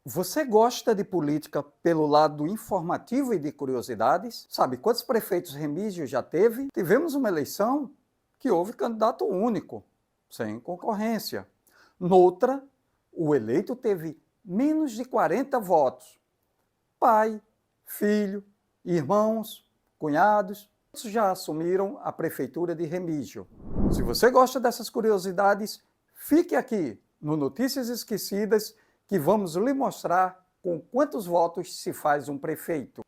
Você gosta de política pelo lado informativo e de curiosidades? Sabe quantos prefeitos Remígio já teve? Tivemos uma eleição que houve candidato único, sem concorrência. Noutra, o eleito teve menos de 40 votos. Pai, filho, irmãos, cunhados, todos já assumiram a prefeitura de Remígio. Se você gosta dessas curiosidades, fique aqui no Notícias Esquecidas, que vamos lhe mostrar com quantos votos se faz um prefeito.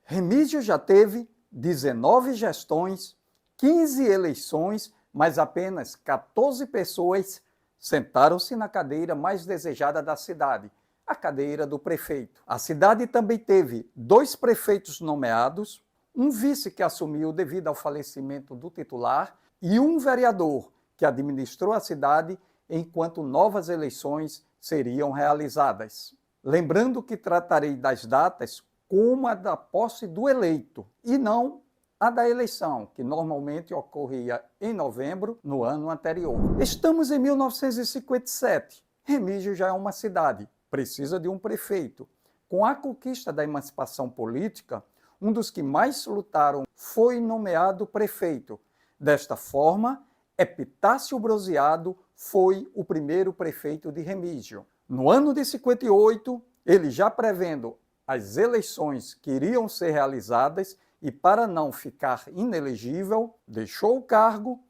Remígio já teve 19 gestões, 15 eleições, mas apenas 14 pessoas sentaram-se na cadeira mais desejada da cidade, a cadeira do prefeito. A cidade também teve 2 prefeitos nomeados, um vice que assumiu devido ao falecimento do titular e um vereador que administrou a cidade enquanto novas eleições seriam realizadas. Lembrando que tratarei das datas como a da posse do eleito e não a da eleição, que normalmente ocorria em novembro no ano anterior. Estamos em 1957. Remígio já é uma cidade, precisa de um prefeito. Com a conquista da emancipação política, um dos que mais lutaram foi nomeado prefeito. Desta forma, Epitácio Brosiado foi o primeiro prefeito de Remígio. No ano de 58, ele já prevendo as eleições que iriam ser realizadas e para não ficar inelegível, deixou o cargo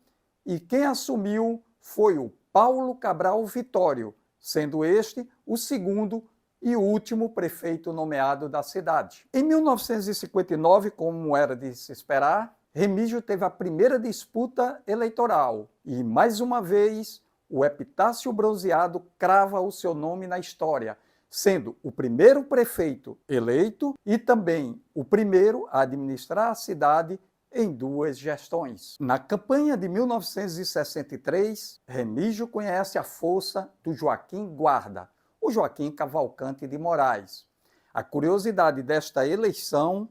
e quem assumiu foi o Paulo Cabral Vitório, sendo este o segundo e último prefeito nomeado da cidade. Em 1959, como era de se esperar, Remígio teve a primeira disputa eleitoral e, mais uma vez, o Epitácio Brosiado crava o seu nome na história, sendo o primeiro prefeito eleito e também o primeiro a administrar a cidade em 2 gestões. Na campanha de 1963, Remígio conhece a força do Joaquim Guarda, o Joaquim Cavalcante de Moraes. A curiosidade desta eleição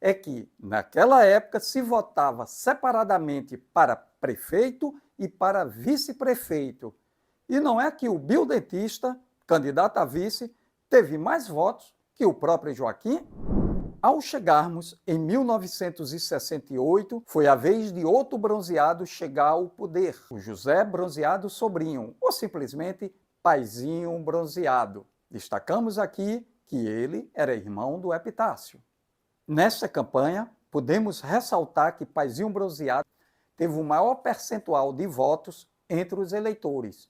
é que, naquela época, se votava separadamente para prefeito e para vice-prefeito. E não é que o Bill Dentista, candidato a vice, teve mais votos que o próprio Joaquim? Ao chegarmos em 1968, foi a vez de outro bronzeado chegar ao poder, o José Bronzeado Sobrinho, ou simplesmente Paizinho Bronzeado. Destacamos aqui que ele era irmão do Epitácio. Nesta campanha, podemos ressaltar que Paizinho Bronzeado teve o maior percentual de votos entre os eleitores.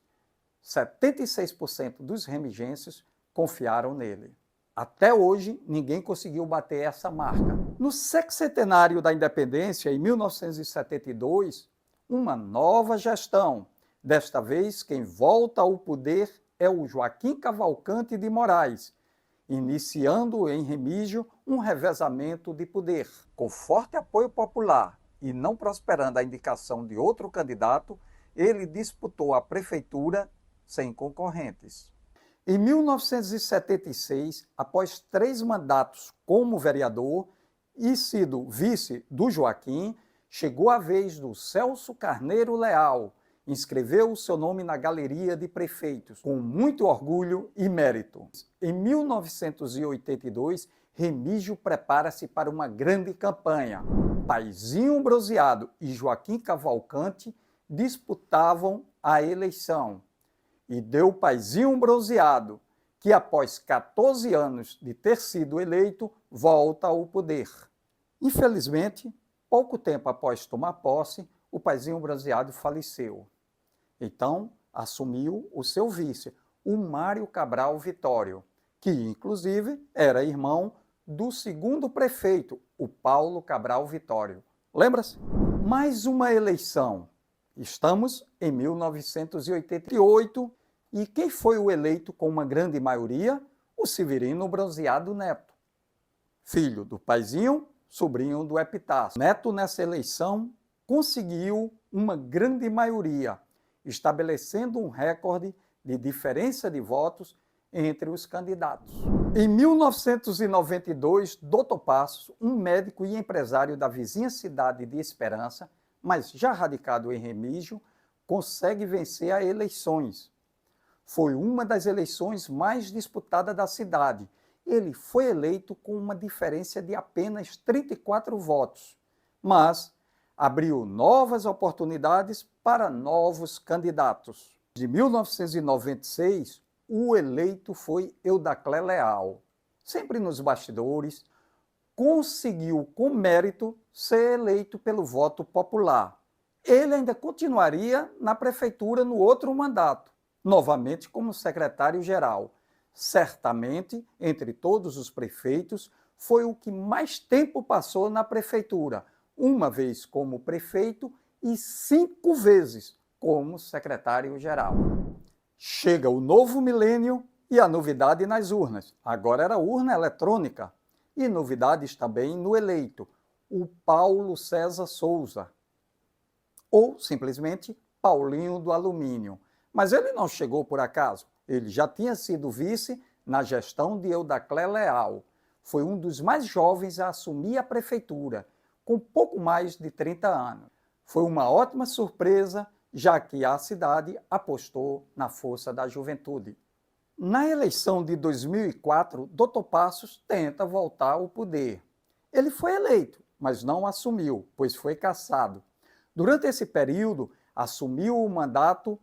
76% dos remigenses confiaram nele. Até hoje, ninguém conseguiu bater essa marca. No sexcentenário da independência, em 1972, uma nova gestão. Desta vez, quem volta ao poder é o Joaquim Cavalcante de Moraes, iniciando em Remígio um revezamento de poder. Com forte apoio popular e não prosperando a indicação de outro candidato, ele disputou a prefeitura sem concorrentes. Em 1976, após 3 mandatos como vereador e sido vice do Joaquim, chegou a vez do Celso Carneiro Leal. Inscreveu o seu nome na galeria de prefeitos, com muito orgulho e mérito. Em 1982, Remígio prepara-se para uma grande campanha. Paizinho Brosiado e Joaquim Cavalcante disputavam a eleição. E deu Paizinho Bronzeado, que após 14 anos de ter sido eleito, volta ao poder. Infelizmente, pouco tempo após tomar posse, o Paizinho Bronzeado faleceu. Então, assumiu o seu vice, o Mário Cabral Vitório, que inclusive era irmão do segundo prefeito, o Paulo Cabral Vitório. Lembra-se? Mais uma eleição. Estamos em 1988 e quem foi o eleito com uma grande maioria? O Severino Bronzeado Neto, filho do Paizinho, sobrinho do Epitácio. Neto, nessa eleição, conseguiu uma grande maioria, estabelecendo um recorde de diferença de votos entre os candidatos. Em 1992, Dr. Passos, um médico e empresário da vizinha cidade de Esperança, mas já radicado em Remígio, consegue vencer as eleições. Foi uma das eleições mais disputadas da cidade. Ele foi eleito com uma diferença de apenas 34 votos, mas abriu novas oportunidades para novos candidatos. De 1996, o eleito foi Eudaclé Leal. Sempre nos bastidores, conseguiu com mérito ser eleito pelo voto popular. Ele ainda continuaria na prefeitura no outro mandato, novamente como secretário-geral. Certamente, entre todos os prefeitos, foi o que mais tempo passou na prefeitura, uma vez como prefeito e 5 vezes como secretário-geral. Chega o novo milênio e a novidade nas urnas. Agora era urna eletrônica. E novidades também no eleito, o Paulo César Souza, ou simplesmente Paulinho do Alumínio. Mas ele não chegou por acaso. Ele já tinha sido vice na gestão de Eudaclé Leal. Foi um dos mais jovens a assumir a prefeitura, com pouco mais de 30 anos. Foi uma ótima surpresa, já que a cidade apostou na força da juventude. Na eleição de 2004, Dr. Passos tenta voltar ao poder. Ele foi eleito, mas não assumiu, pois foi cassado. Durante esse período, assumiu o mandato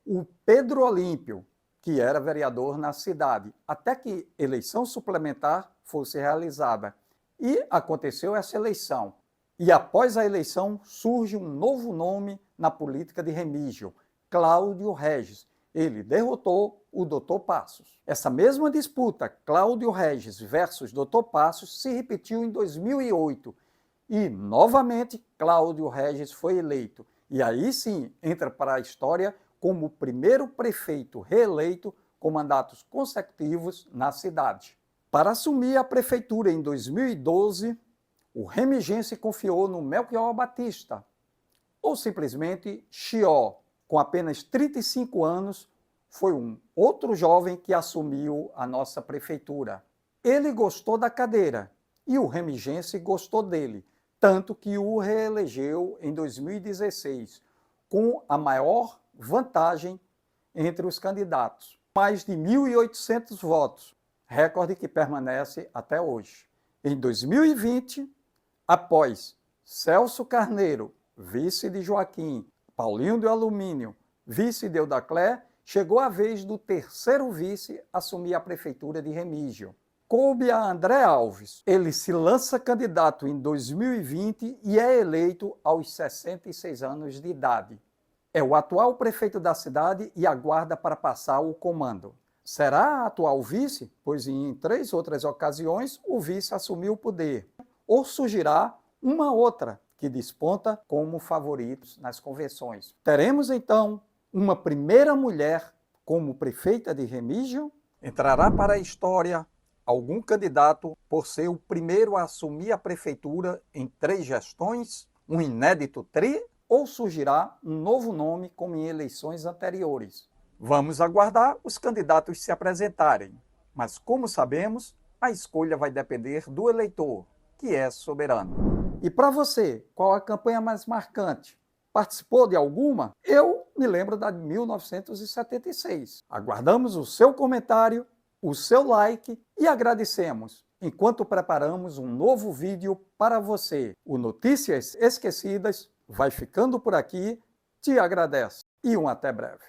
o Pedro Olímpio, que era vereador na cidade, até que eleição suplementar fosse realizada. E aconteceu essa eleição. E após a eleição, surge um novo nome na política de Remígio, Cláudio Regis. Ele derrotou o Dr. Passos. Essa mesma disputa, Cláudio Regis versus Dr. Passos, se repetiu em 2008. E, novamente, Cláudio Regis foi eleito. E aí sim entra para a história como o primeiro prefeito reeleito com mandatos consecutivos na cidade. Para assumir a prefeitura em 2012, o remigense confiou no Melchior Batista, ou simplesmente Chió. Com apenas 35 anos, foi um outro jovem que assumiu a nossa prefeitura. Ele gostou da cadeira e o remigense gostou dele, tanto que o reelegeu em 2016, com a maior vantagem entre os candidatos. Mais de 1.800 votos, recorde que permanece até hoje. Em 2020, após Celso Carneiro, vice de Joaquim, Paulinho do Alumínio, vice de Eudaclé, chegou a vez do terceiro vice assumir a prefeitura de Remígio. Coube a André Alves. Ele se lança candidato em 2020 e é eleito aos 66 anos de idade. É o atual prefeito da cidade e aguarda para passar o comando. Será atual vice? Pois em 3 outras ocasiões o vice assumiu o poder. Ou surgirá uma outra que desponta como favoritos nas convenções. Teremos então uma primeira mulher como prefeita de Remígio? Entrará para a história algum candidato por ser o primeiro a assumir a prefeitura em 3 gestões? Um inédito tri? Ou surgirá um novo nome como em eleições anteriores? Vamos aguardar os candidatos se apresentarem. Mas como sabemos, a escolha vai depender do eleitor, que é soberano. E para você, qual a campanha mais marcante? Participou de alguma? Eu me lembro da de 1976. Aguardamos o seu comentário, o seu like e agradecemos, enquanto preparamos um novo vídeo para você. O Notícias Esquecidas vai ficando por aqui, te agradece e até breve.